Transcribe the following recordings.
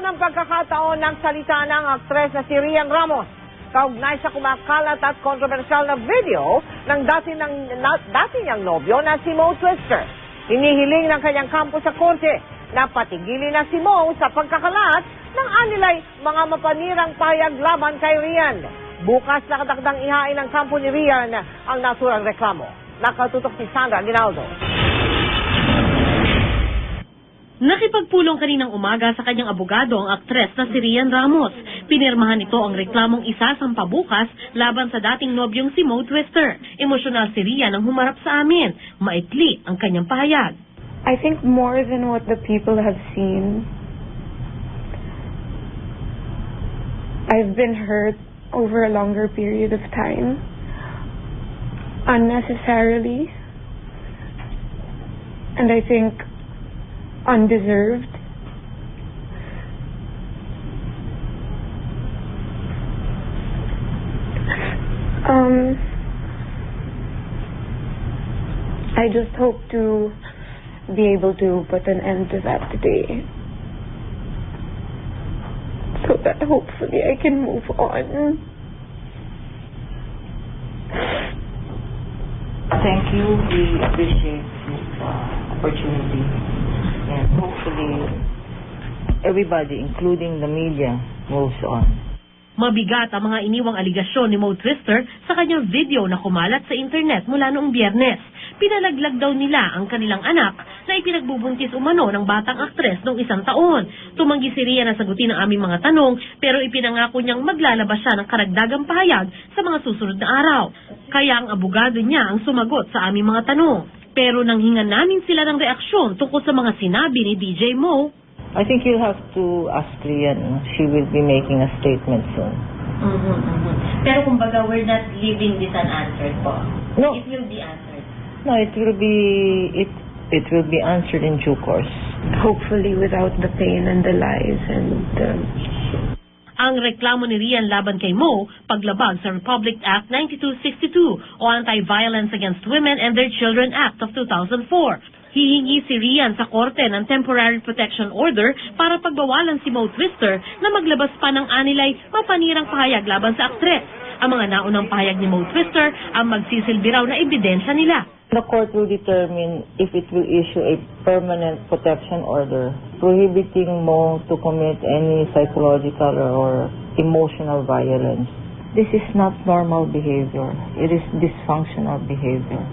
unang pagkakataon nagsalita ng aktres na si Rian Ramos kaugnay sa kumakalat at kontrobersyal na video ng dati niyang nobyo na si Mo Twister. Hinihiling ng kanyang kampo sa korte na patigilin na si Mo sa pagkakalat ng anilay mga mapanirang payag laban kay Rian. Bukas nakatakdang ihain ng kampo ni Rian ang naturang reklamo. Nakatutok si Sandra Aguinaldo. Nakipagpulong kaninang umaga sa kanyang abogado ang aktres na si Rian Ramos. Pinirmahan ito ang reklamong isasampa bukas laban sa dating nobyong si Mo Twister. Emosyonal si Rian ang humarap sa amin. Maikli ang kanyang pahayag. I think more than what the people have seen, I've been hurt over a longer period of time, unnecessarily, and I think undeserved. I just hope to be able to put an end to that today, so that hopefully I can move on. Thank you. We appreciate this opportunity. And hopefully, everybody, including the media, moves on. Mabigat ang mga iniwang aligasyon ni Mo Twister sa kanyang video na kumalat sa internet mula noong Biyernes. Pinalaglag daw nila ang kanilang anak na ipinagbubuntis umano ng batang aktres noong 1 taon. Tumanggi si Rian na sagutin ang aming mga tanong pero ipinangako niyang maglalabas siya ng karagdagang pahayag sa mga susunod na araw. Kaya ang abogado niya ang sumagot sa aming mga tanong. Pero nang hingan namin sila ng reaksyon tungkol sa mga sinabi ni DJ Mo, I think you'll have to ask Rian. She will be making a statement soon. Pero kumbaga, we're not leaving this unanswered po. No. It will be answered. No, it will be answered in due course. Hopefully without the pain and the lies and Ang reklamo ni Rian laban kay Mo, paglabag sa Republic Act 9262 o Anti-Violence Against Women and Their Children Act of 2004. Hihingi si Rian sa korte ng Temporary Protection Order para pagbawalan si Mo Twister na maglabas pa ng anilay mapanirang pahayag laban sa aktres. Ang mga naunang pahayag ni Mo Twister ang magsisilbi raw na ebidensya nila. The court will determine if it will issue a permanent protection order prohibiting Mo to commit any psychological or emotional violence. This is not normal behavior. It is dysfunctional behavior.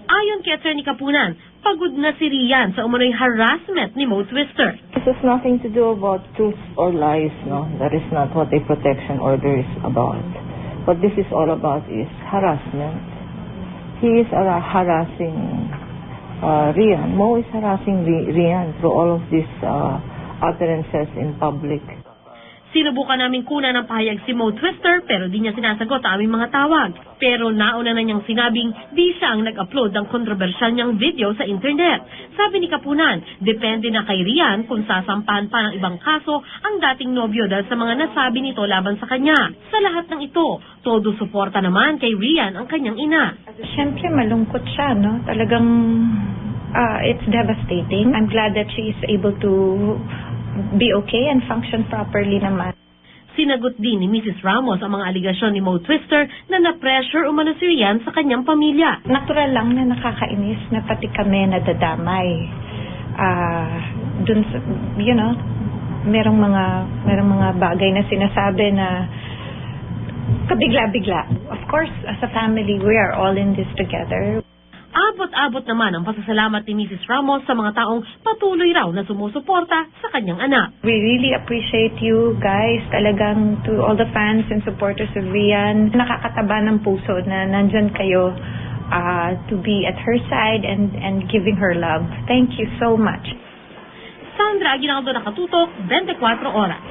Ayon kay Attorney Kapunan, pagod na si Rian sa umano'y harassment ni Mo Twister. This has nothing to do about truth or lies, no? That is not what a protection order is about. What this is all about is harassment. He is harassing Rian. Mo is harassing Rian through all of these utterances in public. Sinubukan namin kunan ng pahayag si Mo Twister pero di niya sinasagot ang aming mga tawag. Pero nauna na niyang sinabing di siya ang nag-upload ng kontrobersyal niyang video sa internet. Sabi ni Kapunan, depende na kay Rian kung sasampahan pa ng ibang kaso ang dating nobyo dahil sa mga nasabi nito laban sa kanya. Sa lahat ng ito, todo suporta naman kay Rian ang kanyang ina. Siyempre malungkot siya, no? Talagang it's devastating. I'm glad that she is able to be okay and function properly naman. Sinagot din ni Mrs. Ramos ang mga aligasyon ni Mo Twister na na-pressure umano si Rian sa kanyang pamilya. Natural lang na nakakainis na pati kami nadadamay. Dun sa, you know, merong mga bagay na sinasabi na kabigla-bigla. Of course, as a family, we are all in this together. Abot-abot naman ang pasasalamat ni Mrs. Ramos sa mga taong patuloy raw na sumusuporta sa kanyang anak. We really appreciate you guys, talagang to all the fans and supporters of Rian. Nakakataba ng puso na nandyan kayo to be at her side and giving her love. Thank you so much. Sandra Aguinaldo, Nakatutok, 24 Oras.